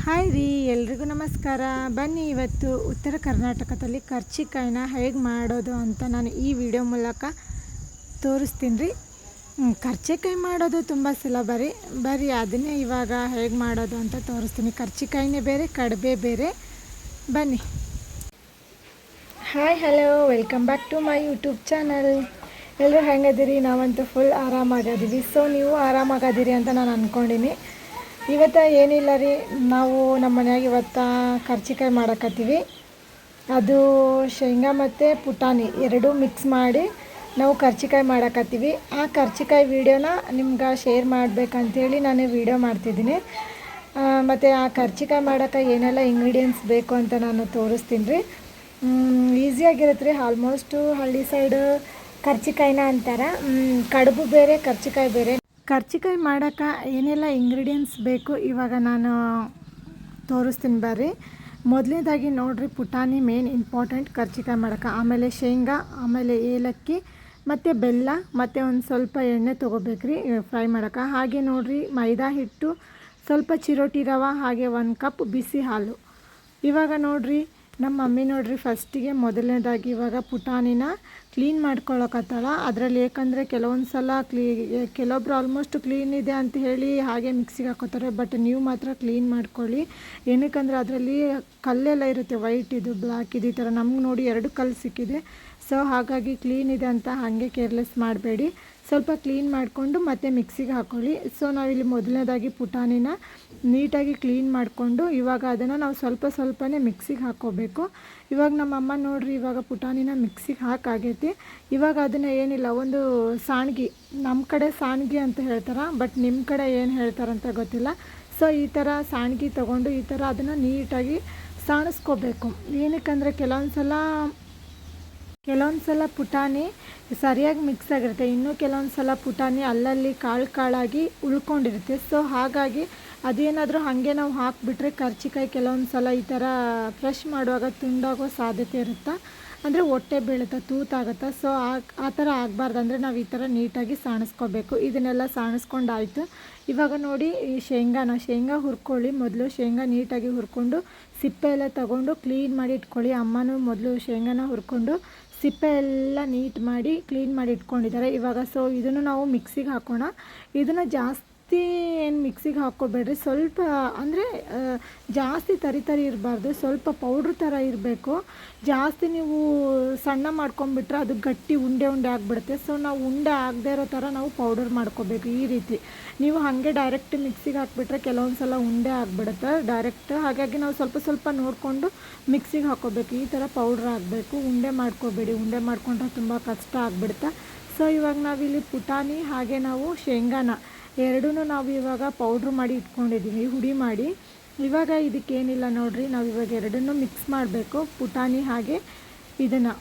Hi ರೀ, ಎಲ್ರಿಗೂ ನಮಸ್ಕಾರ. ಬನ್ನಿ ಇವತ್ತು ಉತ್ತರ ಕರ್ನಾಟಕದಲ್ಲಿ ಕರ್ಜಿಕಾಯಿನ ಹೇಗೆ ಮಾಡೋದು ಅಂತ ನಾನು ಈ ವಿಡಿಯೋ ಮೂಲಕ ತೋರಿಸ್ತೀನಿ ರೀ. ಕರ್ಜಿಕಾಯಿ ಮಾಡೋದು ತುಂಬ ಸುಲಭ ರೀ. ಬರ್ರಿ ಅದನ್ನೇ ಇವಾಗ ಹೇಗೆ ಮಾಡೋದು ಅಂತ ತೋರಿಸ್ತೀನಿ. ಕರ್ಜಿಕಾಯಿನೇ ಬೇರೆ, ಕಡಬೆ ಬೇರೆ. ಬನ್ನಿ. Hi hello, welcome back to my YouTube channel. ಎಲ್ಲರೂ ಹೆಂಗದಿರಿ? ನಾವಂತೂ ಫುಲ್ ಆರಾಮಾಗದೀವಿ. ಸೊ ನೀವು ಆರಾಮಾಗದಿರಿ ಅಂತ ನಾನು ಅಂದ್ಕೊಂಡಿನಿ. ಇವತ್ತು ಏನಿಲ್ಲ ರೀ, ನಾವು ನಮ್ಮ ಮನ್ಯಾಗ ಇವತ್ತು ಕರ್ಜಿಕಾಯಿ ಮಾಡಕತ್ತೀವಿ. ಅದು ಶೇಂಗಾ ಮತ್ತು ಪುಟಾಣಿ ಎರಡೂ ಮಿಕ್ಸ್ ಮಾಡಿ ನಾವು ಕರ್ಜಿಕಾಯಿ ಮಾಡಕತ್ತೀವಿ. ಆ ಕರ್ಜಿಕಾಯಿ ವೀಡಿಯೋನ ನಿಮ್ಗೆ ಶೇರ್ ಮಾಡಬೇಕಂತೇಳಿ ನಾನು ವೀಡಿಯೋ ಮಾಡ್ತಿದ್ದೀನಿ. ಮತ್ತು ಆ ಕರ್ಜಿಕಾಯಿ ಮಾಡೋಕ್ಕೆ ಏನೆಲ್ಲ ಇಂಗ್ರೀಡಿಯೆಂಟ್ಸ್ ಬೇಕು ಅಂತ ನಾನು ತೋರಿಸ್ತೀನಿ ರೀ. ಈಸಿಯಾಗಿರುತ್ತೆ ರೀ. ಆಲ್ಮೋಸ್ಟು ಹಳ್ಳಿ ಸೈಡು ಕರ್ಜಿಕಾಯಿನ ಅಂತಾರೆ. ಕಡುಬು ಬೇರೆ, ಕರ್ಜಿಕಾಯಿ ಬೇರೆ. ಕರ್ಜಿಕಾಯಿ ಮಾಡೋಕ್ಕೆ ಏನೆಲ್ಲ ಇಂಗ್ರೀಡಿಯೆಂಟ್ಸ್ ಬೇಕು ಇವಾಗ ನಾನು ತೋರಿಸ್ತೀನಿ ಬರ್ರಿ. ಮೊದಲನೇದಾಗಿ ನೋಡಿರಿ, ಪುಟಾಣಿ ಮೇನ್ ಇಂಪಾರ್ಟೆಂಟ್ ಕರ್ಜಿಕಾಯಿ ಮಾಡೋಕ್ಕೆ. ಆಮೇಲೆ ಶೇಂಗಾ, ಆಮೇಲೆ ಏಲಕ್ಕಿ ಮತ್ತು ಬೆಲ್ಲ, ಮತ್ತು ಒಂದು ಸ್ವಲ್ಪ ಎಣ್ಣೆ ತೊಗೋಬೇಕ್ರಿ ಫ್ರೈ ಮಾಡೋಕ್ಕೆ. ಹಾಗೆ ನೋಡಿರಿ, ಮೈದಾ ಹಿಟ್ಟು, ಸ್ವಲ್ಪ ಚಿರೋಟಿ ರವೆ, ಹಾಗೆ 1 ಕಪ್ ಬಿಸಿ ಹಾಲು. ಇವಾಗ ನೋಡಿರಿ, ನಮ್ಮ ಮಮ್ಮಿ ನೋಡಿರಿ ಫಸ್ಟಿಗೆ ಮೊದಲನೇದಾಗಿ ಇವಾಗ ಪುಟಾಣಿನ ಕ್ಲೀನ್ ಮಾಡ್ಕೊಳ್ಳೋಕತ್ತಾಳ. ಅದರಲ್ಲಿ ಏಕೆಂದರೆ ಕೆಲವೊಂದು ಸಲ ಕೆಲವೊಬ್ರು ಆಲ್ಮೋಸ್ಟ್ ಕ್ಲೀನ್ ಇದೆ ಅಂತ ಹೇಳಿ ಹಾಗೆ ಮಿಕ್ಸಿಗೆ ಹಾಕೋತಾರೆ. ಬಟ್ ನೀವು ಮಾತ್ರ ಕ್ಲೀನ್ ಮಾಡ್ಕೊಳ್ಳಿ. ಏನಕ್ಕಂದರೆ ಅದರಲ್ಲಿ ಕಲ್ಲೆಲ್ಲ ಇರುತ್ತೆ, ವೈಟ್ ಇದು, ಬ್ಲ್ಯಾಕ್ ಇದು, ಈ ಥರ. ನಮ್ಗೆ ನೋಡಿ 2 ಕಲ್ಲು ಸಿಕ್ಕಿದೆ. ಸೊ ಹಾಗಾಗಿ ಕ್ಲೀನ್ ಇದೆ ಅಂತ ಹಾಗೆ ಕೇರ್ಲೆಸ್ ಮಾಡಬೇಡಿ. ಸ್ವಲ್ಪ ಕ್ಲೀನ್ ಮಾಡಿಕೊಂಡು ಮತ್ತೆ ಮಿಕ್ಸಿಗೆ ಹಾಕ್ಕೊಳ್ಳಿ. ಸೊ ನಾವಿಲ್ಲಿ ಮೊದಲನೇದಾಗಿ ಪುಟಾಣಿನ ನೀಟಾಗಿ ಕ್ಲೀನ್ ಮಾಡಿಕೊಂಡು ಇವಾಗ ಅದನ್ನು ನಾವು ಸ್ವಲ್ಪನೇ ಮಿಕ್ಸಿಗೆ ಹಾಕ್ಕೋಬೇಕು. ಇವಾಗ ನಮ್ಮಮ್ಮ ನೋಡಿರಿ, ಇವಾಗ ಪುಟಾಣಿನ ಮಿಕ್ಸಿಗೆ ಹಾಕಾಗೈತಿ. ಇವಾಗ ಅದನ್ನು ಏನಿಲ್ಲ, ಒಂದು ಸಾಣ್ಗಿ, ನಮ್ಮ ಕಡೆ ಸಾಣ್ಗಿ ಅಂತ ಹೇಳ್ತಾರೆ, ಬಟ್ ನಿಮ್ಮ ಕಡೆ ಏನು ಹೇಳ್ತಾರಂತ ಗೊತ್ತಿಲ್ಲ. ಸೊ ಈ ಥರ ಸಾಣ್ಗಿ ತೊಗೊಂಡು ಈ ಥರ ಅದನ್ನು ನೀಟಾಗಿ ಸಾಣಿಸ್ಕೋಬೇಕು. ಏನಕ್ಕಂದರೆ ಕೆಲವೊಂದು ಸಲ ಪುಟಾಣಿ ಸರಿಯಾಗಿ ಮಿಕ್ಸ್ ಆಗಿರುತ್ತೆ, ಇನ್ನೂ ಕೆಲವೊಂದು ಸಲ ಪುಟಾಣಿ ಅಲ್ಲಲ್ಲಿ ಕಾಳಾಗಿ ಉಳ್ಕೊಂಡಿರುತ್ತೆ. ಸೊ ಹಾಗಾಗಿ ಅದೇನಾದರೂ ಹಾಗೆ ನಾವು ಹಾಕಿಬಿಟ್ರೆ ಕರ್ಜಿಕಾಯಿ ಕೆಲವೊಂದು ಸಲ ಈ ಥರ ಫ್ರೆಶ್ ಮಾಡುವಾಗ ತುಂಡಾಗೋ ಸಾಧ್ಯತೆ ಇರುತ್ತೆ. ಅಂದರೆ ಹೊಟ್ಟೆ ಬೀಳುತ್ತೆ, ತೂತಾಗುತ್ತೆ. ಸೊ ಆ ಥರ ಆಗಬಾರ್ದು. ಅಂದರೆ ನಾವು ಈ ಥರ ನೀಟಾಗಿ ಸಾಣಿಸ್ಕೋಬೇಕು. ಇದನ್ನೆಲ್ಲ ಸಾಣಿಸ್ಕೊಂಡಾಯಿತು. ಇವಾಗ ನೋಡಿ, ಈ ಶೇಂಗಾ ಹುರ್ಕೊಳ್ಳಿ. ಮೊದಲು ಶೇಂಗಾ ನೀಟಾಗಿ ಹುರ್ಕೊಂಡು ಸಿಪ್ಪೆ ಎಲ್ಲ ತೊಗೊಂಡು ಕ್ಲೀನ್ ಮಾಡಿ ಇಟ್ಕೊಳ್ಳಿ. ಅಮ್ಮನೂ ಮೊದಲು ಶೇಂಗಾನ ಹುರ್ಕೊಂಡು ಸಿಪ್ಪೆ ಎಲ್ಲ ನೀಟ್ ಮಾಡಿ ಕ್ಲೀನ್ ಮಾಡಿ ಇಟ್ಕೊಂಡಿದ್ದಾರೆ. ಇವಾಗ ಸೊ ಇದನ್ನು ನಾವು ಮಿಕ್ಸಿಗೆ ಹಾಕೋಣ. ಇದನ್ನು ಜಾಸ್ತಿ ಏನು ಮಿಕ್ಸಿಗೆ ಹಾಕ್ಕೋಬೇಡ್ರಿ. ಸ್ವಲ್ಪ ಅಂದರೆ ಜಾಸ್ತಿ ತರಿ ಇರಬಾರ್ದು, ಸ್ವಲ್ಪ ಪೌಡ್ರ್ ಥರ ಇರಬೇಕು. ಜಾಸ್ತಿ ನೀವು ಸಣ್ಣ ಮಾಡ್ಕೊಂಬಿಟ್ರೆ ಅದು ಗಟ್ಟಿ ಉಂಡೆ ಆಗಿಬಿಡುತ್ತೆ. ಸೊ ನಾವು ಉಂಡೆ ಆಗದೆ ಇರೋ ಥರ ನಾವು ಪೌಡರ್ ಮಾಡ್ಕೋಬೇಕು. ಈ ರೀತಿ ನೀವು ಹಾಗೆ ಡೈರೆಕ್ಟ್ ಮಿಕ್ಸಿಗೆ ಹಾಕ್ಬಿಟ್ರೆ ಕೆಲವೊಂದು ಸಲ ಉಂಡೆ ಆಗಿಬಿಡುತ್ತೆ ಡೈರೆಕ್ಟ್. ಹಾಗಾಗಿ ನಾವು ಸ್ವಲ್ಪ ನೋಡಿಕೊಂಡು ಮಿಕ್ಸಿಗೆ ಹಾಕ್ಕೋಬೇಕು. ಈ ಥರ ಪೌಡ್ರ್ ಆಗಬೇಕು. ಉಂಡೆ ಮಾಡ್ಕೋಬೇಡಿ. ಉಂಡೆ ಮಾಡ್ಕೊಂಡ್ರೆ ತುಂಬ ಕಷ್ಟ ಆಗಿಬಿಡುತ್ತೆ. ಸೊ ಇವಾಗ ನಾವಿಲ್ಲಿ ಪುಟಾಣಿ ಹಾಗೆ ನಾವು ಶೇಂಗಾನ ಎರಡೂ ನಾವು ಇವಾಗ ಪೌಡ್ರ್ ಮಾಡಿ ಇಟ್ಕೊಂಡಿದ್ದೀವಿ, ಹುಡಿ ಮಾಡಿ. ಇವಾಗ ಇದಕ್ಕೇನಿಲ್ಲ ನೋಡಿರಿ, ನಾವು ಇವಾಗ ಎರಡನ್ನೂ ಮಿಕ್ಸ್ ಮಾಡಬೇಕು. ಪುಟಾಣಿ ಹಾಗೆ ಇದನ್ನು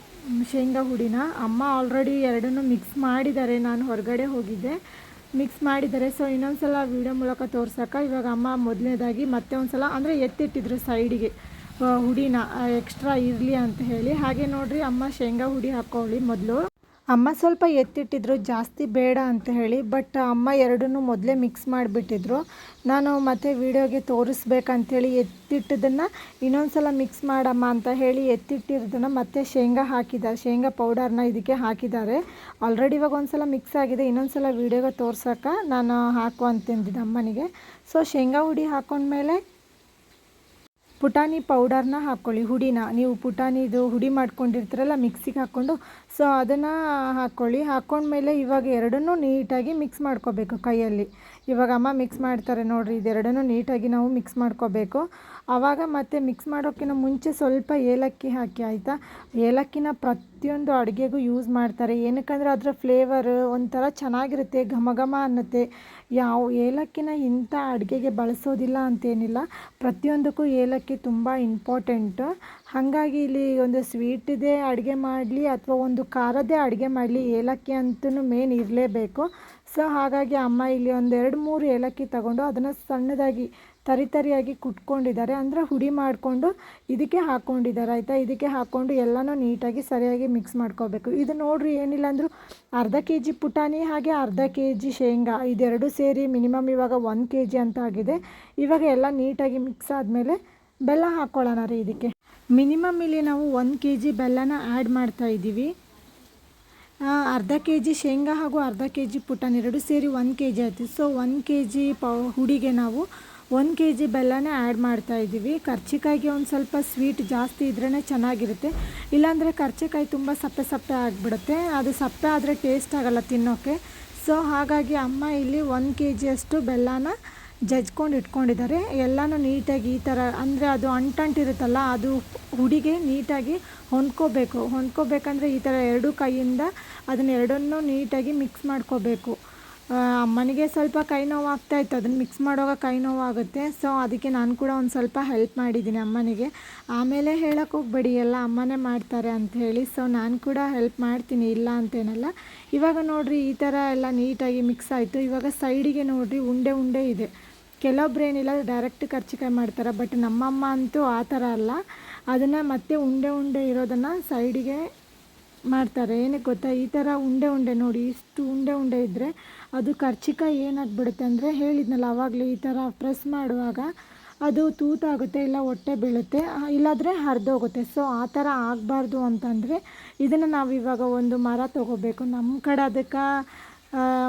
ಶೇಂಗಾ ಹುಡಿನ ಅಮ್ಮ ಆಲ್ರೆಡಿ ಎರಡನ್ನೂ ಮಿಕ್ಸ್ ಮಾಡಿದ್ದಾರೆ. ನಾನು ಹೊರಗಡೆ ಹೋಗಿದ್ದೆ, ಮಿಕ್ಸ್ ಮಾಡಿದ್ದಾರೆ. ಸೊ ಇನ್ನೊಂದು ಸಲ ವೀಡಿಯೋ ಮೂಲಕ ತೋರ್ಸೋಕೆ ಇವಾಗ ಅಮ್ಮ ಮೊದಲನೇದಾಗಿ ಮತ್ತೆ ಒಂದು ಸಲ ಅಂದರೆ ಎತ್ತಿಟ್ಟಿದ್ರು ಸೈಡಿಗೆ ಹುಡಿನ, ಎಕ್ಸ್ಟ್ರಾ ಇರಲಿ ಅಂತ ಹೇಳಿ. ಹಾಗೆ ನೋಡಿರಿ, ಅಮ್ಮ ಶೇಂಗಾ ಹುಡಿ ಹಾಕ್ಕೊಳ್ಳಿ ಮೊದಲು. ಅಮ್ಮ ಸ್ವಲ್ಪ ಎತ್ತಿಟ್ಟಿದ್ರು, ಜಾಸ್ತಿ ಬೇಡ ಅಂತ ಹೇಳಿ. ಬಟ್ ಅಮ್ಮ ಎರಡನ್ನೂ ಮೊದಲೇ ಮಿಕ್ಸ್ ಮಾಡಿಬಿಟ್ಟಿದ್ರು. ನಾನು ಮತ್ತೆ ವೀಡಿಯೋಗೆ ತೋರಿಸ್ಬೇಕಂತೇಳಿ ಎತ್ತಿಟ್ಟಿದ್ದನ್ನು ಇನ್ನೊಂದು ಸಲ ಮಿಕ್ಸ್ ಮಾಡಮ್ಮ ಅಂತ ಹೇಳಿ ಎತ್ತಿಟ್ಟಿರೋದನ್ನು ಮತ್ತೆ ಶೇಂಗಾ ಪೌಡರ್ನ ಇದಕ್ಕೆ ಹಾಕಿದ್ದಾರೆ. ಆಲ್ರೆಡಿ ಇವಾಗ ಒಂದು ಸಲ ಮಿಕ್ಸ್ ಆಗಿದೆ. ಇನ್ನೊಂದು ಸಲ ವೀಡಿಯೋಗೆ ತೋರ್ಸೋಕೆ ನಾನು ಹಾಕು ಅಂತಂದಿದ್ದೆ ಅಮ್ಮನಿಗೆ. ಸೊ ಶೇಂಗಾ ಹುಡಿ ಹಾಕೊಂಡ್ಮೇಲೆ ಪುಟಾಣಿ ಪೌಡರ್ನ ಹಾಕ್ಕೊಳ್ಳಿ. ಹುಡಿನ ನೀವು ಪುಟಾಣಿದು ಹುಡಿ ಮಾಡ್ಕೊಂಡಿರ್ತೀರಲ್ಲ ಮಿಕ್ಸಿಗೆ ಹಾಕ್ಕೊಂಡು, ಸೊ ಅದನ್ನು ಹಾಕ್ಕೊಳ್ಳಿ. ಹಾಕ್ಕೊಂಡ್ಮೇಲೆ ಇವಾಗ ಎರಡನ್ನೂ ನೀಟಾಗಿ ಮಿಕ್ಸ್ ಮಾಡ್ಕೋಬೇಕು ಕೈಯಲ್ಲಿ. ಇವಾಗ ಅಮ್ಮ ಮಿಕ್ಸ್ ಮಾಡ್ತಾರೆ ನೋಡಿರಿ, ಇದೆರಡನ್ನೂ ನೀಟಾಗಿ ನಾವು ಮಿಕ್ಸ್ ಮಾಡ್ಕೋಬೇಕು. ಆವಾಗ ಮತ್ತೆ ಮಿಕ್ಸ್ ಮಾಡೋಕ್ಕಿಂತ ಮುಂಚೆ ಸ್ವಲ್ಪ ಏಲಕ್ಕಿ ಹಾಕಿ, ಆಯಿತಾ? ಏಲಕ್ಕಿನ ಪ್ರತಿಯೊಂದು ಅಡುಗೆಗೂ ಯೂಸ್ ಮಾಡ್ತಾರೆ. ಏನಕ್ಕಂದರೆ ಅದರ ಫ್ಲೇವರ್ ಒಂಥರ ಚೆನ್ನಾಗಿರುತ್ತೆ, ಘಮ ಅನ್ನುತ್ತೆ. ಯಾವ ಏಲಕ್ಕಿನ ಇಂಥ ಅಡುಗೆಗೆ ಬಳಸೋದಿಲ್ಲ ಅಂತೇನಿಲ್ಲ, ಪ್ರತಿಯೊಂದಕ್ಕೂ ಏಲಕ್ಕಿ ತುಂಬ ಇಂಪಾರ್ಟೆಂಟು. ಹಾಗಾಗಿ ಇಲ್ಲಿ ಒಂದು ಸ್ವೀಟಿದೆ ಅಡುಗೆ ಮಾಡಲಿ ಅಥವಾ ಒಂದು ಖಾರದೇ ಅಡುಗೆ ಮಾಡಲಿ, ಏಲಕ್ಕಿ ಅಂತೂ ಮೇನ್ ಇರಲೇಬೇಕು. ಸೊ ಹಾಗಾಗಿ ಅಮ್ಮ ಇಲ್ಲಿ ಒಂದು 2-3 ಏಲಕ್ಕಿ ತಗೊಂಡು ಅದನ್ನು ಸಣ್ಣದಾಗಿ ತರಿಯಾಗಿ ಕುಟ್ಕೊಂಡಿದ್ದಾರೆ, ಅಂದರೆ ಹುಡಿ ಮಾಡಿಕೊಂಡು ಇದಕ್ಕೆ ಹಾಕ್ಕೊಂಡಿದ್ದಾರೆ ಆಯಿತಾ. ಇದಕ್ಕೆ ಹಾಕ್ಕೊಂಡು ಎಲ್ಲನೂ ನೀಟಾಗಿ ಸರಿಯಾಗಿ ಮಿಕ್ಸ್ ಮಾಡ್ಕೋಬೇಕು. ಇದು ನೋಡಿರಿ ಏನಿಲ್ಲ ಅಂದರೂ ಅರ್ಧ ಕೆ ಜಿ ಪುಟಾಣಿ ಹಾಗೆ ಅರ್ಧ ಕೆ ಜಿ ಶೇಂಗಾ ಇದೆರಡು ಸೇರಿ ಮಿನಿಮಮ್ ಇವಾಗ 1 ಕೆ ಜಿ ಅಂತ ಆಗಿದೆ. ಇವಾಗ ಎಲ್ಲ ನೀಟಾಗಿ ಮಿಕ್ಸ್ ಆದಮೇಲೆ ಬೆಲ್ಲ ಹಾಕ್ಕೊಳ್ಳೋಣ ರೀ. ಇದಕ್ಕೆ ಮಿನಿಮಮ್ ಇಲ್ಲಿ ನಾವು 1 ಕೆ ಜಿ ಬೆಲ್ಲನ ಆ್ಯಡ್ ಮಾಡ್ತಾಯಿದ್ದೀವಿ. ಅರ್ಧ ಕೆ ಜಿ ಶೇಂಗಾ ಹಾಗೂ ಅರ್ಧ ಕೆ ಜಿ ಪುಟಾಣಿ ಎರಡು ಸೇರಿ 1 ಕೆ ಜಿ ಆಯಿತು. ಸೊ 1 ಕೆ ಜಿ ಹುಡಿಗೆ ನಾವು 1 ಕೆ ಜಿ ಬೆಲ್ಲನೇ ಆ್ಯಡ್ ಮಾಡ್ತಾಯಿದ್ದೀವಿ. ಕರ್ಚಿಕಾಯಿಗೆ ಒಂದು ಸ್ವಲ್ಪ ಸ್ವೀಟ್ ಜಾಸ್ತಿ ಇದ್ರೇ ಚೆನ್ನಾಗಿರುತ್ತೆ, ಇಲ್ಲಾಂದರೆ ಕರ್ಚಿಕಾಯಿ ತುಂಬ ಸಪ್ಪೆ ಸಪ್ಪೆ ಆಗಿಬಿಡುತ್ತೆ. ಅದು ಸಪ್ಪೆ ಆದರೆ ಟೇಸ್ಟ್ ಆಗೋಲ್ಲ ತಿನ್ನೋಕ್ಕೆ. ಸೊ ಹಾಗಾಗಿ ಅಮ್ಮ ಇಲ್ಲಿ 1 ಕೆ ಜಿಯಷ್ಟು ಬೆಲ್ಲನ ಜಜ್ಕೊಂಡು ಇಟ್ಕೊಂಡಿದ್ದಾರೆ. ಎಲ್ಲನೂ ನೀಟಾಗಿ ಈ ಥರ, ಅಂದರೆ ಅದು ಅಂಟಿರುತ್ತಲ್ಲ, ಅದು ಹುಡಿಗೆ ನೀಟಾಗಿ ಹೊಂದ್ಕೋಬೇಕಂದ್ರೆ ಈ ಥರ ಎರಡು ಕೈಯಿಂದ ಅದನ್ನೆರಡನ್ನೂ ನೀಟಾಗಿ ಮಿಕ್ಸ್ ಮಾಡ್ಕೋಬೇಕು. ಅಮ್ಮನಿಗೆ ಸ್ವಲ್ಪ ಕೈ ನೋವು ಆಗ್ತಾಯಿತ್ತು, ಅದನ್ನು ಮಿಕ್ಸ್ ಮಾಡುವಾಗ ಕೈ ನೋವು ಆಗುತ್ತೆ. ಸೊ ಅದಕ್ಕೆ ನಾನು ಕೂಡ ಒಂದು ಸ್ವಲ್ಪ ಹೆಲ್ಪ್ ಮಾಡಿದ್ದೀನಿ ಅಮ್ಮನಿಗೆ. ಆಮೇಲೆ ಹೇಳೋಕ್ಕೆ ಹೋಗಬೇಡಿ ಎಲ್ಲ ಅಮ್ಮನೇ ಮಾಡ್ತಾರೆ ಅಂಥೇಳಿ. ಸೊ ನಾನು ಕೂಡ ಹೆಲ್ಪ್ ಮಾಡ್ತೀನಿ, ಇಲ್ಲ ಅಂತೇನಲ್ಲ. ಇವಾಗ ನೋಡಿರಿ ಈ ಥರ ಎಲ್ಲ ನೀಟಾಗಿ ಮಿಕ್ಸ್ ಆಯಿತು. ಇವಾಗ ಸೈಡಿಗೆ ನೋಡಿರಿ ಉಂಡೆ ಇದೆ. ಕೆಲವೊಬ್ರು ಏನಿಲ್ಲ ಡೈರೆಕ್ಟ್ ಕರ್ಚಿಕಾಯಿ ಮಾಡ್ತಾರೆ, ಬಟ್ ನಮ್ಮಮ್ಮ ಅಂತೂ ಆ ಥರ ಅಲ್ಲ, ಅದನ್ನು ಮತ್ತೆ ಉಂಡೆ ಇರೋದನ್ನು ಸೈಡಿಗೆ ಮಾಡ್ತಾರೆ. ಏನಕ್ಕೆ ಗೊತ್ತಾ, ಈ ಥರ ಉಂಡೆ ನೋಡಿ, ಇಷ್ಟು ಉಂಡೆ ಇದ್ದರೆ ಅದು ಕರ್ಚಿಕಾಯಿ ಏನಾಗ್ಬಿಡುತ್ತೆ ಅಂದರೆ, ಹೇಳಿದ್ನಲ್ಲ ಆವಾಗಲೇ, ಈ ಥರ ಪ್ರೆಸ್ ಮಾಡುವಾಗ ಅದು ತೂತಾಗುತ್ತೆ, ಇಲ್ಲ ಹೊಟ್ಟೆ ಬೀಳುತ್ತೆ, ಇಲ್ಲಾಂದರೆ ಹರಿದೋಗುತ್ತೆ. ಸೊ ಆ ಥರ ಆಗಬಾರ್ದು ಅಂತಂದರೆ ಇದನ್ನು ನಾವು ಇವಾಗ ಒಂದು ಮರ ತೊಗೋಬೇಕು. ನಮ್ಮ ಕಡೆ ಅದಕ್ಕೆ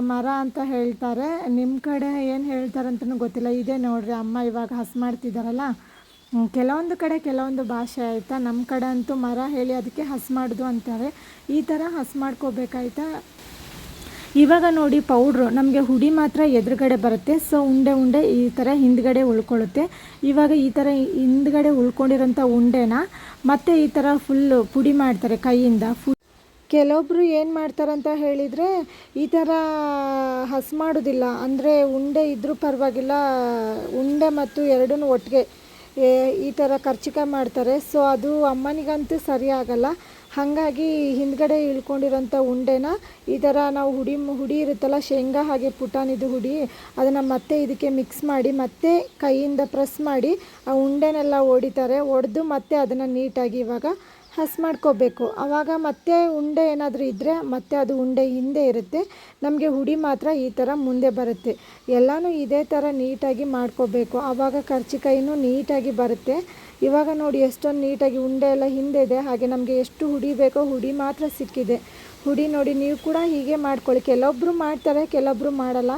ಮರ ಅಂತ ಹೇಳ್ತಾರೆ, ನಿಮ್ಮ ಕಡೆ ಏನು ಹೇಳ್ತಾರೆ ಅಂತಲೂ ಗೊತ್ತಿಲ್ಲ. ಇದೇ ನೋಡಿರಿ ಅಮ್ಮ ಇವಾಗ ಹಸ್ ಮಾಡ್ತಿದ್ದಾರಲ್ಲ, ಕೆಲವೊಂದು ಕಡೆ ಕೆಲವೊಂದು ಭಾಷೆ ಆಯಿತಾ. ನಮ್ಮ ಕಡೆ ಅಂತೂ ಮರ ಹೇಳಿ ಅದಕ್ಕೆ ಹಸ್ ಮಾಡೋದು ಅಂತಾರೆ. ಈ ಥರ ಹಸ್ ಮಾಡ್ಕೋಬೇಕಾಯ್ತಾ. ಇವಾಗ ನೋಡಿ ಪೌಡ್ರು ನಮಗೆ ಹುಡಿ ಮಾತ್ರ ಎದುರುಗಡೆ ಬರುತ್ತೆ. ಸೊ ಉಂಡೆ ಈ ಥರ ಹಿಂದ್ಗಡೆ ಉಳ್ಕೊಳ್ಳುತ್ತೆ. ಇವಾಗ ಈ ಥರ ಹಿಂದ್ಗಡೆ ಉಳ್ಕೊಂಡಿರೋಂಥ ಉಂಡೆನ ಮತ್ತೆ ಈ ಥರ ಫುಲ್ಲು ಪುಡಿ ಮಾಡ್ತಾರೆ ಕೈಯಿಂದ. ಕೆಲವೊಬ್ಬರು ಏನು ಮಾಡ್ತಾರಂತ ಹೇಳಿದರೆ, ಈ ಥರ ಹಸ್ ಮಾಡೋದಿಲ್ಲ, ಅಂದರೆ ಉಂಡೆ ಇದ್ದರೂ ಪರವಾಗಿಲ್ಲ, ಉಂಡೆ ಮತ್ತು ಎರಡನ್ನೂ ಒಟ್ಟಿಗೆ ಈ ಥರ ಕರ್ಚಿಕಾಯಿ ಮಾಡ್ತಾರೆ. ಸೊ ಅದು ಅಮ್ಮನಿಗಂತೂ ಸರಿ ಆಗಲ್ಲ. ಹಾಗಾಗಿ ಹಿಂದ್ಗಡೆ ಇಳ್ಕೊಂಡಿರೋಂಥ ಉಂಡೆನ ಈ ಥರ ನಾವು ಹುಡಿ ಇರುತ್ತಲ್ಲ, ಶೇಂಗಾ ಹಾಗೆ ಪುಟಾಣಿದು ಹುಡಿ, ಅದನ್ನು ಮತ್ತೆ ಇದಕ್ಕೆ ಮಿಕ್ಸ್ ಮಾಡಿ ಮತ್ತೆ ಕೈಯಿಂದ ಪ್ರೆಸ್ ಮಾಡಿ ಆ ಉಂಡೆನೆಲ್ಲ ಒಡೆದು ಮತ್ತೆ ಅದನ್ನು ನೀಟಾಗಿ ಇವಾಗ ಹಸ್ ಮಾಡ್ಕೋಬೇಕು. ಆವಾಗ ಮತ್ತೆ ಉಂಡೆ ಏನಾದರೂ ಇದ್ದರೆ ಮತ್ತೆ ಅದು ಉಂಡೆ ಹಿಂದೆ ಇರುತ್ತೆ, ನಮಗೆ ಹುಡಿ ಮಾತ್ರ ಈ ಥರ ಮುಂದೆ ಬರುತ್ತೆ. ಎಲ್ಲನೂ ಇದೇ ಥರ ನೀಟಾಗಿ ಮಾಡ್ಕೋಬೇಕು, ಆವಾಗ ಕರ್ಚಿಕಾಯಿನೂ ನೀಟಾಗಿ ಬರುತ್ತೆ. ಇವಾಗ ನೋಡಿ ಎಷ್ಟೊಂದು ನೀಟಾಗಿ ಉಂಡೆ ಎಲ್ಲ ಹಿಂದೆ ಇದೆ, ಹಾಗೆ ನಮಗೆ ಎಷ್ಟು ಹುಡಿ ಬೇಕೋ ಹುಡಿ ಮಾತ್ರ ಸಿಕ್ಕಿದೆ. ಹುಡಿ ನೋಡಿ ನೀವು ಕೂಡ ಹೀಗೆ ಮಾಡ್ಕೊಳ್ಳಿ. ಕೆಲವೊಬ್ಬರು ಮಾಡ್ತಾರೆ, ಕೆಲವೊಬ್ಬರು ಮಾಡಲ್ಲ.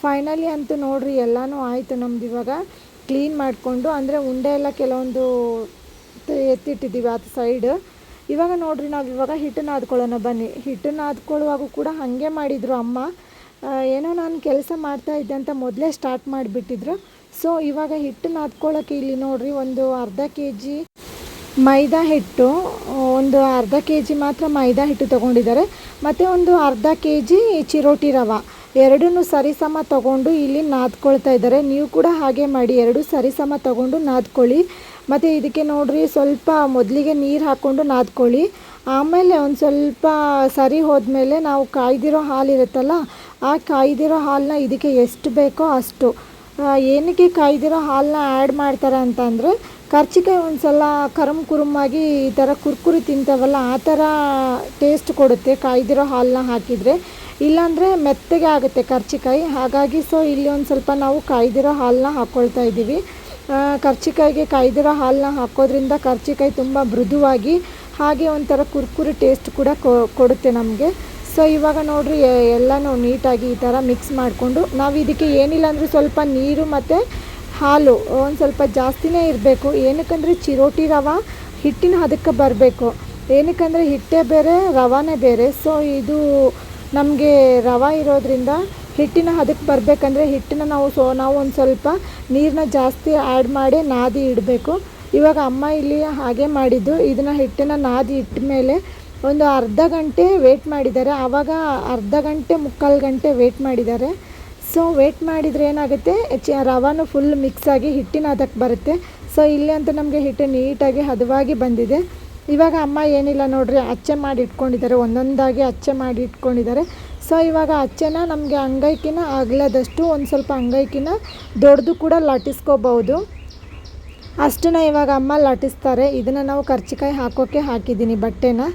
ಫೈನಲಿ ಅಂತೂ ನೋಡಿರಿ ಎಲ್ಲನೂ ಆಯಿತು ನಮ್ದು. ಇವಾಗ ಕ್ಲೀನ್ ಮಾಡಿಕೊಂಡು, ಅಂದರೆ ಉಂಡೆ ಎಲ್ಲ ಕೆಲವೊಂದು ಎತ್ತಿಟ್ಟಿದ್ದೀವಿ ಅದು ಸೈಡ್. ಇವಾಗ ನೋಡಿರಿ ನಾವು ಇವಾಗ ಹಿಟ್ಟನ್ನು ನಾದ್ಕೊಳ್ಳೋಣ ಬನ್ನಿ. ಹಿಟ್ಟನ್ನು ನಾದ್ಕೊಳ್ಳುವಾಗ ಕೂಡ ಹಾಗೆ ಮಾಡಿದರು ಅಮ್ಮ. ಏನೋ ನಾನು ಕೆಲಸ ಮಾಡ್ತಾಯಿದ್ದೆ ಅಂತ ಮೊದಲೇ ಸ್ಟಾರ್ಟ್ ಮಾಡಿಬಿಟ್ಟಿದ್ರು. ಸೊ ಇವಾಗ ಹಿಟ್ಟು ನಾದ್ಕೊಳ್ಳೋಕ್ಕೆ ಇಲ್ಲಿ ನೋಡಿರಿ ಒಂದು ಅರ್ಧ ಕೆ ಜಿ ಮೈದಾ ಹಿಟ್ಟು, ಒಂದು ಅರ್ಧ ಕೆ ಜಿ ಮಾತ್ರ ಮೈದಾ ಹಿಟ್ಟು ತೊಗೊಂಡಿದ್ದಾರೆ, ಮತ್ತು ಒಂದು ಅರ್ಧ ಕೆ ಜಿ ಚಿರೋಟಿ ರವೆ, ಎರಡನ್ನೂ ಸರಿಸಮ ತೊಗೊಂಡು ಇಲ್ಲಿ ನಾದ್ಕೊಳ್ತಾ ಇದ್ದಾರೆ. ನೀವು ಕೂಡ ಹಾಗೆ ಮಾಡಿ, ಎರಡು ಸರಿಸಮ ತೊಗೊಂಡು ನಾದ್ಕೊಳ್ಳಿ. ಮತ್ತು ಇದಕ್ಕೆ ನೋಡಿರಿ ಸ್ವಲ್ಪ ಮೊದಲಿಗೆ ನೀರು ಹಾಕ್ಕೊಂಡು ನಾದ್ಕೊಳ್ಳಿ. ಆಮೇಲೆ ಒಂದು ಸ್ವಲ್ಪ ಸರಿ ಹೋದ್ಮೇಲೆ ನಾವು ಕಾಯ್ದಿರೋ ಹಾಲು ಇರುತ್ತಲ್ಲ, ಆ ಕಾಯ್ದಿರೋ ಹಾಲನ್ನ ಇದಕ್ಕೆ ಎಷ್ಟು ಬೇಕೋ ಅಷ್ಟು. ಏನಕ್ಕೆ ಕಾಯ್ದಿರೋ ಹಾಲನ್ನ ಆ್ಯಡ್ ಮಾಡ್ತಾರೆ ಅಂತಂದರೆ, ಕರ್ಚಿಕಾಯಿ ಒಂದು ಸಲ ಕುರುಮಾಗಿ ಈ ಥರ ಕುರ್ಕುರಿ ತಿಂತಾವಲ್ಲ, ಆ ಥರ ಟೇಸ್ಟ್ ಕೊಡುತ್ತೆ ಕಾಯ್ದಿರೋ ಹಾಲನ್ನ ಹಾಕಿದರೆ. ಇಲ್ಲಾಂದರೆ ಮೆತ್ತಗೆ ಆಗುತ್ತೆ ಕರ್ಚಿಕಾಯಿ. ಹಾಗಾಗಿ ಸೊ ಇಲ್ಲಿ ಒಂದು ಸ್ವಲ್ಪ ನಾವು ಕಾಯ್ದಿರೋ ಹಾಲನ್ನ ಹಾಕ್ಕೊಳ್ತಾ ಇದ್ದೀವಿ. ಕರ್ಚಿಕಾಯಿಗೆ ಕಾಯ್ದಿರೋ ಹಾಲನ್ನ ಹಾಕೋದ್ರಿಂದ ಕರ್ಚಿಕಾಯಿ ತುಂಬ ಮೃದುವಾಗಿ ಹಾಗೆ ಒಂಥರ ಕುರ್ಕುರಿ ಟೇಸ್ಟ್ ಕೂಡ ಕೊಡುತ್ತೆ ನಮಗೆ. ಸೊ ಇವಾಗ ನೋಡಿರಿ ಎಲ್ಲನೂ ನೀಟಾಗಿ ಈ ಥರ ಮಿಕ್ಸ್ ಮಾಡಿಕೊಂಡು, ನಾವು ಇದಕ್ಕೆ ಏನಿಲ್ಲ ಅಂದರೂ ಸ್ವಲ್ಪ ನೀರು ಮತ್ತು ಹಾಲು ಒಂದು ಸ್ವಲ್ಪ ಜಾಸ್ತಿನೇ ಇರಬೇಕು. ಏನಕ್ಕಂದರೆ ಚಿರೋಟಿ ರವೆ ಹಿಟ್ಟಿನ ಹದಕ್ಕೆ ಬರಬೇಕು. ಏನಕ್ಕಂದರೆ ಹಿಟ್ಟೇ ಬೇರೆ ರವಾನೇ ಬೇರೆ. ಸೊ ಇದು ನಮಗೆ ರವೆ ಇರೋದ್ರಿಂದ ಹಿಟ್ಟಿನ ಹದಕ್ಕೆ ಬರಬೇಕಂದ್ರೆ ಹಿಟ್ಟನ್ನ ನಾವು ಒಂದು ಸ್ವಲ್ಪ ನೀರನ್ನ ಜಾಸ್ತಿ ಆ್ಯಡ್ ಮಾಡಿ ನಾದಿ ಇಡಬೇಕು. ಇವಾಗ ಅಮ್ಮ ಇಲ್ಲಿ ಹಾಗೆ ಮಾಡಿದ್ದು, ಇದನ್ನು ಹಿಟ್ಟನ್ನು ನಾದಿ ಇಟ್ಟ ಮೇಲೆ ಒಂದು ಅರ್ಧ ಗಂಟೆ ವೇಟ್ ಮಾಡಿದ್ದಾರೆ. ಆವಾಗ ಅರ್ಧ ಗಂಟೆ ಮುಕ್ಕಾಲು ಗಂಟೆ ವೇಟ್ ಮಾಡಿದ್ದಾರೆ. ಸೊ ವೇಟ್ ಮಾಡಿದರೆ ಏನಾಗುತ್ತೆ, ರವಾನು ಫುಲ್ ಮಿಕ್ಸಾಗಿ ಹಿಟ್ಟಿನ ಹದಕ್ಕೆ ಬರುತ್ತೆ. ಸೊ ಇಲ್ಲಿ ಅಂತ ನಮಗೆ ಹಿಟ್ಟು ನೀಟಾಗಿ ಹದವಾಗಿ ಬಂದಿದೆ. ಇವಾಗ ಅಮ್ಮ ಏನಿಲ್ಲ ನೋಡಿರಿ, ಅಚ್ಚೆ ಮಾಡಿ ಇಟ್ಕೊಂಡಿದ್ದಾರೆ, ಒಂದೊಂದಾಗಿ ಅಚ್ಚೆ ಮಾಡಿ ಇಟ್ಕೊಂಡಿದ್ದಾರೆ. ಸೊ ಸೊ ಇವಾಗ ಅಚ್ಚೆನ ನಮಗೆ ಅಂಗೈಕಿನ ಅಗಲದಷ್ಟು ಒಂದು ಸ್ವಲ್ಪ ಅಂಗೈಕಿನ ದೊಡ್ಡದು ಕೂಡ ಲಟ್ಟಿಸ್ಕೋಬೋದು. ಅಷ್ಟನ್ನು ಇವಾಗ ಅಮ್ಮ ಲಟ್ಟಿಸ್ತಾರೆ. ಇದನ್ನು ನಾವು ಕರ್ಚಿಕಾಯಿ ಹಾಕೋಕ್ಕೆ ಹಾಕಿದ್ದೀನಿ ಬಟ್ಟೆನ.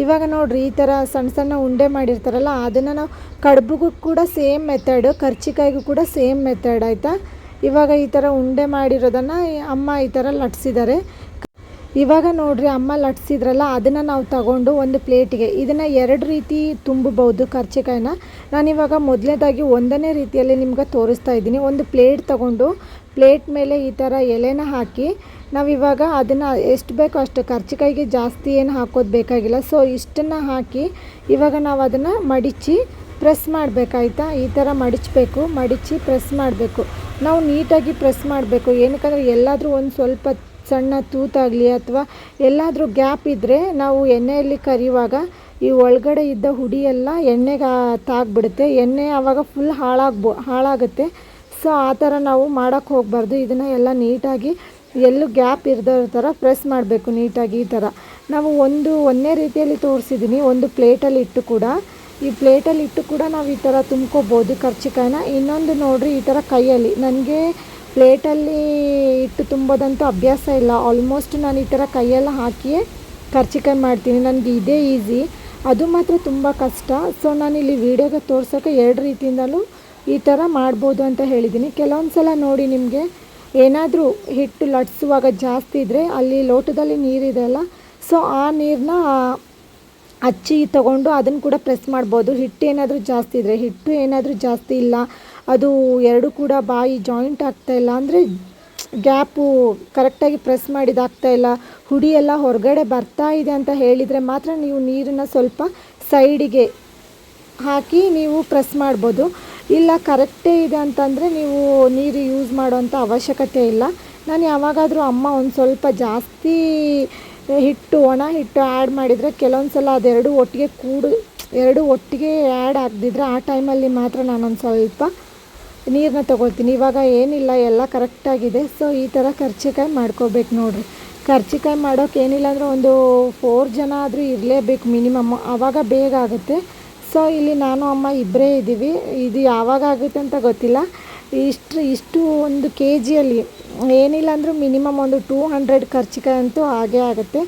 ಇವಾಗ ನೋಡಿರಿ ಈ ಥರ ಸಣ್ಣ ಸಣ್ಣ ಉಂಡೆ ಮಾಡಿರ್ತಾರಲ್ಲ ಅದನ್ನು ನಾವು ಕಡುಬಿಗೂ ಕೂಡ ಸೇಮ್ ಮೆಥಡ್, ಕರ್ಚಿಕಾಯಿಗೂ ಕೂಡ ಸೇಮ್ ಮೆಥಡ್ ಆಯಿತಾ. ಇವಾಗ ಈ ಥರ ಉಂಡೆ ಮಾಡಿರೋದನ್ನು ಅಮ್ಮ ಈ ಥರ ಲಟ್ಸಿದ್ದಾರೆ. ಇವಾಗ ನೋಡಿರಿ ಅಮ್ಮ ಲಟ್ಸಿದ್ರಲ್ಲ ಅದನ್ನು ನಾವು ತಗೊಂಡು ಒಂದು ಪ್ಲೇಟಿಗೆ ಇದನ್ನು 2 ರೀತಿ ತುಂಬಬಹುದು ಕರ್ಚಿಕಾಯಿನ. ನಾನಿವಾಗ ಮೊದಲನೇದಾಗಿ ಒಂದನೇ ರೀತಿಯಲ್ಲಿ ನಿಮ್ಗೆ ತೋರಿಸ್ತಾ ಇದ್ದೀನಿ. ಒಂದು ಪ್ಲೇಟ್ ತಗೊಂಡು ಪ್ಲೇಟ್ ಮೇಲೆ ಈ ಥರ ಎಲೆನ ಹಾಕಿ ನಾವಿವಾಗ ಅದನ್ನು ಎಷ್ಟು ಬೇಕೋ ಅಷ್ಟು, ಕರ್ಚಿಕಾಯಿಗೆ ಜಾಸ್ತಿ ಏನು ಹಾಕೋದು ಬೇಕಾಗಿಲ್ಲ. ಸೊ ಇಷ್ಟನ್ನು ಹಾಕಿ ಇವಾಗ ನಾವು ಅದನ್ನು ಮಡಿಚಿ ಪ್ರೆಸ್ ಮಾಡಬೇಕಾಯ್ತಾ. ಈ ಥರ ಮಡಿಚಿ ಪ್ರೆಸ್ ಮಾಡಬೇಕು. ನಾವು ನೀಟಾಗಿ ಪ್ರೆಸ್ ಮಾಡಬೇಕು. ಏನಕ್ಕಂದರೆ ಎಲ್ಲಾದರೂ ಒಂದು ಸ್ವಲ್ಪ ಸಣ್ಣ ತೂತಾಗಲಿ ಅಥವಾ ಎಲ್ಲಾದರೂ ಗ್ಯಾಪ್ ಇದ್ದರೆ ನಾವು ಎಣ್ಣೆಯಲ್ಲಿ ಕರಿಯುವಾಗ ಈ ಒಳಗಡೆ ಇದ್ದ ಹುಡಿ ಎಲ್ಲ ಎಣ್ಣೆಗೆ ತಾಗ್ಬಿಡುತ್ತೆ. ಎಣ್ಣೆ ಆವಾಗ ಫುಲ್ ಹಾಳಾಗುತ್ತೆ. ಸೊ ಆ ಥರ ನಾವು ಮಾಡೋಕ್ಕೆ ಹೋಗಬಾರ್ದು. ಇದನ್ನು ಎಲ್ಲ ನೀಟಾಗಿ ಎಲ್ಲೂ ಗ್ಯಾಪ್ ಇರೋ ಥರ ಪ್ರೆಸ್ ಮಾಡಬೇಕು ನೀಟಾಗಿ. ಈ ಥರ ನಾವು ಒಂದೇ ರೀತಿಯಲ್ಲಿ ತೋರಿಸಿದ್ದೀನಿ. ಒಂದು ಪ್ಲೇಟಲ್ಲಿ ಇಟ್ಟು ಕೂಡ, ಈ ಪ್ಲೇಟಲ್ಲಿ ಇಟ್ಟು ಕೂಡ ನಾವು ಈ ಥರ ತುಂಬ್ಕೋಬೋದು ಕರ್ಚಿಕಾಯಿನ. ಇನ್ನೊಂದು ನೋಡಿರಿ ಈ ಥರ ಕೈಯಲ್ಲಿ, ನನಗೆ ಪ್ಲೇಟಲ್ಲಿ ಇಟ್ಟು ತುಂಬೋದಂತೂ ಅಭ್ಯಾಸ ಇಲ್ಲ. ಆಲ್ಮೋಸ್ಟ್ ನಾನು ಈ ಥರ ಕೈಯೆಲ್ಲ ಹಾಕಿಯೇ ಕರ್ಚಿಕಾಯಿ ಮಾಡ್ತೀನಿ. ನನಗೆ ಇದೇ ಈಸಿ, ಅದು ಮಾತ್ರ ತುಂಬ ಕಷ್ಟ. ಸೊ ನಾನಿಲ್ಲಿ ವೀಡಿಯೋಗೆ ತೋರ್ಸೋಕ್ಕೆ 2 ರೀತಿಯಿಂದಲೂ ಈ ಥರ ಮಾಡ್ಬೋದು ಅಂತ ಹೇಳಿದ್ದೀನಿ. ಕೆಲವೊಂದು ಸಲ ನೋಡಿ ನಿಮಗೆ ಏನಾದರೂ ಹಿಟ್ಟು ಲಟ್ಸುವಾಗ ಜಾಸ್ತಿ ಇದ್ದರೆ ಅಲ್ಲಿ ಲೋಟದಲ್ಲಿ ನೀರಿದೆ ಅಲ್ಲ, ಸೊ ಆ ನೀರನ್ನ ಹಚ್ಚಿ ತೊಗೊಂಡು ಅದನ್ನು ಕೂಡ ಪ್ರೆಸ್ ಮಾಡ್ಬೋದು. ಹಿಟ್ಟು ಏನಾದರೂ ಜಾಸ್ತಿ ಇಲ್ಲ, ಅದು 2 ಕೂಡ ಬಾಯಿ ಜಾಯಿಂಟ್ ಆಗ್ತಾಯಿಲ್ಲ ಅಂದರೆ ಗ್ಯಾಪು ಕರೆಕ್ಟಾಗಿ ಪ್ರೆಸ್ ಮಾಡಿದಾಗ್ತಾಯಿಲ್ಲ, ಹುಡಿ ಎಲ್ಲ ಹೊರಗಡೆ ಬರ್ತಾ ಇದೆ ಅಂತ ಹೇಳಿದರೆ ಮಾತ್ರ ನೀವು ನೀರನ್ನು ಸ್ವಲ್ಪ ಸೈಡಿಗೆ ಹಾಕಿ ನೀವು ಪ್ರೆಸ್ ಮಾಡ್ಬೋದು. ಇಲ್ಲ ಕರೆಕ್ಟೇ ಇದೆ ಅಂತಂದರೆ ನೀವು ನೀರು ಯೂಸ್ ಮಾಡೋವಂಥ ಅವಶ್ಯಕತೆ ಇಲ್ಲ. ನಾನು ಯಾವಾಗಾದರೂ ಅಮ್ಮ ಒಂದು ಸ್ವಲ್ಪ ಜಾಸ್ತಿ ಒಣ ಹಿಟ್ಟು ಆ್ಯಡ್ ಮಾಡಿದರೆ ಕೆಲವೊಂದು ಸಲ ಅದೆರಡು ಒಟ್ಟಿಗೆ ಆ್ಯಡ್ ಆಗದಿದ್ರೆ ಆ ಟೈಮಲ್ಲಿ ಮಾತ್ರ ನಾನೊಂದು ಸ್ವಲ್ಪ ನೀರನ್ನ ತೊಗೊಳ್ತೀನಿ. ಇವಾಗ ಏನಿಲ್ಲ, ಎಲ್ಲ ಕರೆಕ್ಟಾಗಿದೆ. ಸೊ ಈ ಥರ ಕರ್ಚಿಕಾಯಿ ಮಾಡ್ಕೋಬೇಕು ನೋಡಿರಿ. ಕರ್ಚಿಕಾಯಿ ಮಾಡೋಕೆ ಏನಿಲ್ಲ ಅಂದರೆ ಒಂದು 4 ಜನ ಆದರೂ ಇರಲೇಬೇಕು ಮಿನಿಮಮ್, ಆವಾಗ ಬೇಗ ಆಗುತ್ತೆ. ಸೊ ಇಲ್ಲಿ ನಾನು ಅಮ್ಮ ಇಬ್ಬರೇ ಇದ್ದೀವಿ. ಇದು ಯಾವಾಗ ಆಗುತ್ತೆ ಅಂತ ಗೊತ್ತಿಲ್ಲ. ಇಷ್ಟು 1 kgಯಲ್ಲಿ ಏನಿಲ್ಲ ಅಂದರೂ ಮಿನಿಮಮ್ ಒಂದು 200 ಕರ್ಚಿಕಾಯಿ ಅಂತೂ ಆಗೇ ಆಗುತ್ತೆ.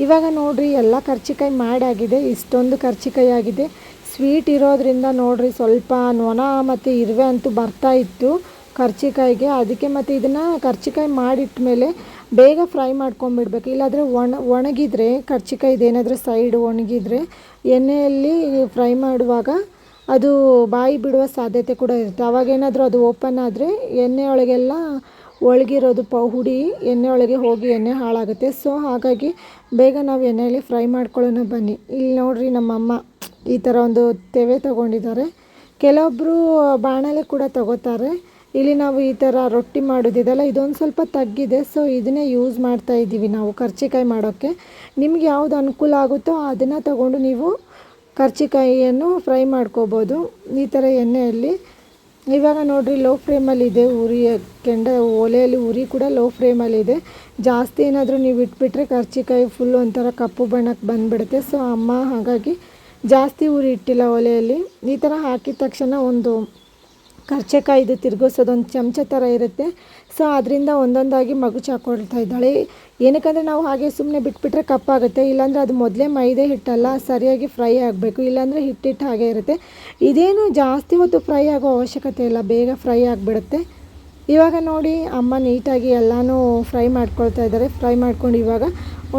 ಇವಾಗ ನೋಡಿರಿ ಎಲ್ಲ ಕರ್ಚಿಕಾಯಿ ಮಾಡಾಗಿದೆ. ಇಷ್ಟೊಂದು ಕರ್ಚಿಕಾಯಿ ಆಗಿದೆ. ಸ್ವೀಟ್ ಇರೋದ್ರಿಂದ ನೋಡಿರಿ ಸ್ವಲ್ಪ ನೊಣ ಮತ್ತು ಇರುವೆ ಅಂತೂ ಬರ್ತಾ ಇತ್ತು ಕರ್ಚಿಕಾಯಿಗೆ. ಅದಕ್ಕೆ ಮತ್ತು ಇದನ್ನು ಕರ್ಚಿಕಾಯಿ ಮಾಡಿಟ್ಟ ಮೇಲೆ ಬೇಗ ಫ್ರೈ ಮಾಡ್ಕೊಂಬಿಡ್ಬೇಕು. ಇಲ್ಲಾಂದರೆ ಒಣಗಿದರೆ ಕರ್ಚಿಕಾಯಿದು ಏನಾದರೂ ಸೈಡ್ ಒಣಗಿದರೆ ಎಣ್ಣೆಯಲ್ಲಿ ಫ್ರೈ ಮಾಡುವಾಗ ಅದು ಬಾಯಿ ಬಿಡುವ ಸಾಧ್ಯತೆ ಕೂಡ ಇರುತ್ತೆ. ಅವಾಗೇನಾದರೂ ಅದು ಓಪನ್ ಆದರೆ ಎಣ್ಣೆ ಒಳಗೆಲ್ಲ ಒಳಗಿರೋದು ಹುಡಿ ಎಣ್ಣೆ ಒಳಗೆ ಹೋಗಿ ಎಣ್ಣೆ ಹಾಳಾಗುತ್ತೆ. ಸೊ ಹಾಗಾಗಿ ಬೇಗ ನಾವು ಎಣ್ಣೆಯಲ್ಲಿ ಫ್ರೈ ಮಾಡ್ಕೊಳ್ಳೋಣ ಬನ್ನಿ. ಇಲ್ಲಿ ನೋಡಿರಿ ನಮ್ಮಮ್ಮ ಈ ಥರ ಒಂದು ತೆವೆ ತೊಗೊಂಡಿದ್ದಾರೆ. ಕೆಲವೊಬ್ಬರು ಬಾಣಲೆ ಕೂಡ ತೊಗೋತಾರೆ. ಇಲ್ಲಿ ನಾವು ಈ ಥರ ರೊಟ್ಟಿ ಮಾಡೋದಿದೆಲ್ಲ ಇದೊಂದು ಸ್ವಲ್ಪ ತಗ್ಗಿದೆ. ಸೊ ಇದನ್ನೇ ಯೂಸ್ ಮಾಡ್ತಾ ಇದ್ದೀವಿ ನಾವು ಕರ್ಚಿಕಾಯಿ ಮಾಡೋಕ್ಕೆ. ನಿಮ್ಗೆ ಯಾವುದು ಅನುಕೂಲ ಆಗುತ್ತೋ ಅದನ್ನು ತಗೊಂಡು ನೀವು ಕರ್ಚಿಕಾಯಿಯನ್ನು ಫ್ರೈ ಮಾಡ್ಕೋಬೋದು ಈ ಥರ ಎಣ್ಣೆಯಲ್ಲಿ. ಇವಾಗ ನೋಡಿರಿ ಲೋ ಫ್ಲೇಮಲ್ಲಿದೆ ಉರಿ, ಒಲೆಯಲ್ಲಿ ಉರಿ ಕೂಡ ಲೋ ಫ್ಲೇಮಲ್ಲಿದೆ. ಜಾಸ್ತಿ ಏನಾದರೂ ನೀವು ಇಟ್ಬಿಟ್ರೆ ಕರ್ಚಿಕಾಯಿ ಫುಲ್ ಒಂಥರ ಕಪ್ಪು ಬಣ್ಣಕ್ಕೆ ಬಂದುಬಿಡುತ್ತೆ. ಸೊ ಅಮ್ಮ ಹಾಗಾಗಿ ಜಾಸ್ತಿ ಉರಿ ಇಟ್ಟಿಲ್ಲ ಒಲೆಯಲ್ಲಿ. ಈ ಥರ ಹಾಕಿದ ತಕ್ಷಣ ಒಂದು ಕರ್ಚಿಕಾಯಿದು ತಿರುಗಿಸೋದೊಂದು ಚಮಚ ಥರ ಇರುತ್ತೆ. ಸೊ ಅದರಿಂದ ಒಂದೊಂದಾಗಿ ಮಗುಚಿ ಹಾಕ್ಕೊಳ್ತಾ ಇದ್ದಾಳೆ. ಏನಕ್ಕಂದರೆ ನಾವು ಹಾಗೆ ಸುಮ್ಮನೆ ಬಿಟ್ಬಿಟ್ರೆ ಕಪ್ಪಾಗುತ್ತೆ. ಇಲ್ಲಾಂದರೆ ಅದು ಮೊದಲೇ ಮೈದೆ ಹಿಟ್ಟಲ್ಲ, ಸರಿಯಾಗಿ ಫ್ರೈ ಆಗಬೇಕು. ಇಲ್ಲಾಂದರೆ ಹಿಟ್ಟಿಟ್ಟು ಹಾಗೆ ಇರುತ್ತೆ. ಇದೇನು ಜಾಸ್ತಿ ಹೊತ್ತು ಫ್ರೈ ಆಗೋ ಅವಶ್ಯಕತೆ ಇಲ್ಲ, ಬೇಗ ಫ್ರೈ ಆಗಿಬಿಡುತ್ತೆ. ಇವಾಗ ನೋಡಿ ಅಮ್ಮ ನೀಟಾಗಿ ಎಲ್ಲನೂ ಫ್ರೈ ಮಾಡ್ಕೊಳ್ತಾ ಇದ್ದಾರೆ. ಫ್ರೈ ಮಾಡ್ಕೊಂಡು ಇವಾಗ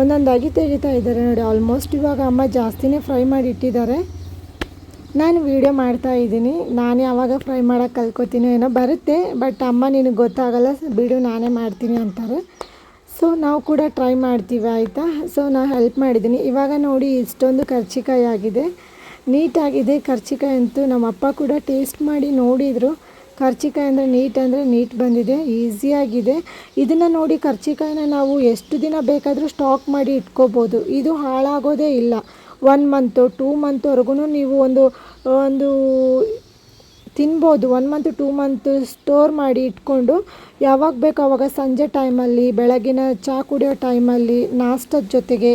ಒಂದೊಂದಾಗಿ ತೆಗಿತಾ ಇದ್ದಾರೆ ನೋಡಿ. ಆಲ್ಮೋಸ್ಟ್ ಇವಾಗ ಅಮ್ಮ ಜಾಸ್ತಿನೇ ಫ್ರೈ ಮಾಡಿ ಇಟ್ಟಿದ್ದಾರೆ. ನಾನು ವೀಡಿಯೋ ಮಾಡ್ತಾ ಇದ್ದೀನಿ. ನಾನು ಯಾವಾಗ ಫ್ರೈ ಮಾಡೋಕ್ಕೆ ಕಲ್ತ್ಕೋತೀನಿ ಏನೋ ಬರುತ್ತೆ, ಬಟ್ ಅಮ್ಮ ನಿನಗೆ ಗೊತ್ತಾಗಲ್ಲ ಬಿಡು ನಾನೇ ಮಾಡ್ತೀನಿ ಅಂತಾರೆ. ಸೊ ನಾವು ಕೂಡ ಟ್ರೈ ಮಾಡ್ತೀವಿ ಆಯಿತಾ. ಸೊ ನಾನು ಹೆಲ್ಪ್ ಮಾಡಿದ್ದೀನಿ. ಇವಾಗ ನೋಡಿ ಇಷ್ಟೊಂದು ಕರ್ಚಿಕಾಯಿ ಆಗಿದೆ, ನೀಟಾಗಿದೆ ಕರ್ಚಿಕಾಯಿ ಅಂತೂ. ನಮ್ಮ ಅಪ್ಪ ಕೂಡ ಟೇಸ್ಟ್ ಮಾಡಿ ನೋಡಿದರು. ಕರ್ಚಿಕಾಯಿ ಅಂದರೆ ನೀಟ್ ಬಂದಿದೆ, ಈಸಿಯಾಗಿದೆ. ಇದನ್ನು ನೋಡಿ ಕರ್ಚಿಕಾಯಿನ ನಾವು ಎಷ್ಟು ದಿನ ಬೇಕಾದರೂ ಸ್ಟಾಕ್ ಮಾಡಿ ಇಟ್ಕೋಬೋದು. ಇದು ಹಾಳಾಗೋದೇ ಇಲ್ಲ. 1 ಮಂತ್ 2 ಮಂತ್ವರೆಗೂ ನೀವು ಒಂದು ತಿನ್ಬೋದು. 1 ಮಂತ್ 2 ಮಂತ್ ಸ್ಟೋರ್ ಮಾಡಿ ಇಟ್ಕೊಂಡು ಯಾವಾಗ ಬೇಕೋ ಆವಾಗ ಸಂಜೆ ಟೈಮಲ್ಲಿ, ಬೆಳಗಿನ ಚಹಾ ಕುಡಿಯೋ ಟೈಮಲ್ಲಿ, ನಾಷ್ಟದ ಜೊತೆಗೆ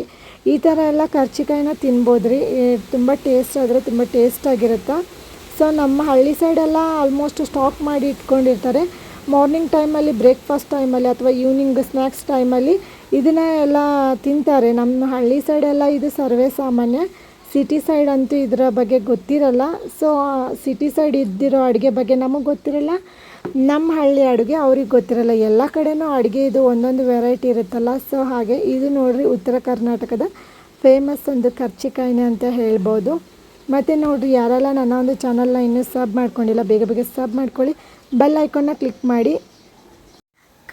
ಈ ಥರ ಎಲ್ಲ ಕರ್ಚಿಕಾಯಿನ ತಿನ್ಬೋದು ರೀ. ತುಂಬ ಟೇಸ್ಟ್ ಆಗಿರುತ್ತೆ. ಸೊ ನಮ್ಮ ಹಳ್ಳಿ ಸೈಡೆಲ್ಲ ಆಲ್ಮೋಸ್ಟ್ ಸ್ಟಾಕ್ ಮಾಡಿ ಇಟ್ಕೊಂಡಿರ್ತಾರೆ. ಮಾರ್ನಿಂಗ್ ಟೈಮಲ್ಲಿ ಬ್ರೇಕ್ಫಾಸ್ಟ್ ಟೈಮಲ್ಲಿ ಅಥವಾ ಈವ್ನಿಂಗ್ ಸ್ನ್ಯಾಕ್ಸ್ ಟೈಮಲ್ಲಿ ಇದನ್ನೇ ಎಲ್ಲ ತಿಂತಾರೆ. ನಮ್ಮ ಹಳ್ಳಿ ಸೈಡೆಲ್ಲ ಇದು ಸರ್ವೇ ಸಾಮಾನ್ಯ. ಸಿಟಿ ಸೈಡ್ ಅಂತೂ ಇದರ ಬಗ್ಗೆ ಗೊತ್ತಿರಲ್ಲ. ಸೊ ಸಿಟಿ ಸೈಡ್ ಇದ್ದಿರೋ ಅಡುಗೆ ಬಗ್ಗೆ ನಮಗೆ ಗೊತ್ತಿರಲ್ಲ, ನಮ್ಮ ಹಳ್ಳಿ ಅಡುಗೆ ಅವ್ರಿಗೆ ಗೊತ್ತಿರಲ್ಲ. ಎಲ್ಲ ಕಡೆನೂ ಅಡುಗೆ ಇದು ಒಂದೊಂದು ವೆರೈಟಿ ಇರುತ್ತಲ್ಲ. ಸೊ ಹಾಗೆ ಇದು ನೋಡಿರಿ ಉತ್ತರ ಕರ್ನಾಟಕದ ಫೇಮಸ್ ಒಂದು ಕರ್ಚಿಕಾಯಿನೇ ಅಂತ ಹೇಳ್ಬೋದು. ಮತ್ತು ನೋಡಿರಿ, ಯಾರೆಲ್ಲ ನನ್ನ ಒಂದು ಚಾನಲ್ನ ಇನ್ನೂ ಸಬ್ ಮಾಡ್ಕೊಂಡಿಲ್ಲ, ಬೇಗ ಬೇಗ ಸಬ್ ಮಾಡ್ಕೊಳ್ಳಿ, ಬೆಲ್ ಐಕಾನ್ನ ಕ್ಲಿಕ್ ಮಾಡಿ.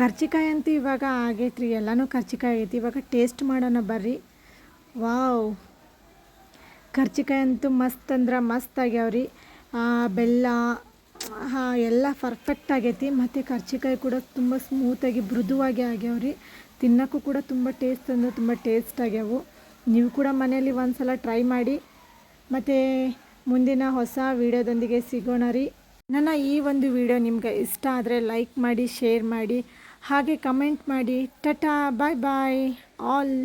ಕರ್ಚಿಕಾಯಿ ಅಂತೂ ಇವಾಗ ಆಗೈತ್ರಿ, ಎಲ್ಲನೂ ಕರ್ಚಿಕಾಯಿ ಆಗೈತಿ. ಇವಾಗ ಟೇಸ್ಟ್ ಮಾಡೋಣ ಬರ್ರಿ. ವಾವ್, ಕರ್ಚಿಕಾಯಿ ಅಂತೂ ಮಸ್ತ್ ಅಂದ್ರೆ ಮಸ್ತ್ ಆಗ್ಯಾವ್ರಿ. ಬೆಲ್ಲ ಎಲ್ಲ ಪರ್ಫೆಕ್ಟ್ ಆಗೈತಿ. ಮತ್ತು ಕರ್ಚಿಕಾಯಿ ಕೂಡ ತುಂಬ ಸ್ಮೂತಾಗಿ ಮೃದುವಾಗಿ ಆಗ್ಯಾವ್ರಿ. ತಿನ್ನೋಕ್ಕೂ ಕೂಡ ತುಂಬ ಟೇಸ್ಟ್ ಅಂದರೆ ತುಂಬ ಟೇಸ್ಟ್ ಆಗ್ಯಾವು. ನೀವು ಕೂಡ ಮನೆಯಲ್ಲಿ ಒಂದು ಸಲ ಟ್ರೈ ಮಾಡಿ. ಮತ್ತು ಮುಂದಿನ ಹೊಸ ವೀಡಿಯೋದೊಂದಿಗೆ ಸಿಗೋಣ ರೀ. ನನ್ನ ಈ ಒಂದು ವಿಡಿಯೋ ನಿಮ್ಗೆ ಇಷ್ಟ ಆದರೆ ಲೈಕ್ ಮಾಡಿ, ಶೇರ್ ಮಾಡಿ, ಹಾಗೆ ಕಮೆಂಟ್ ಮಾಡಿ. ಟಾಟಾ, ಬಾಯ್ ಬಾಯ್ ಆಲ್.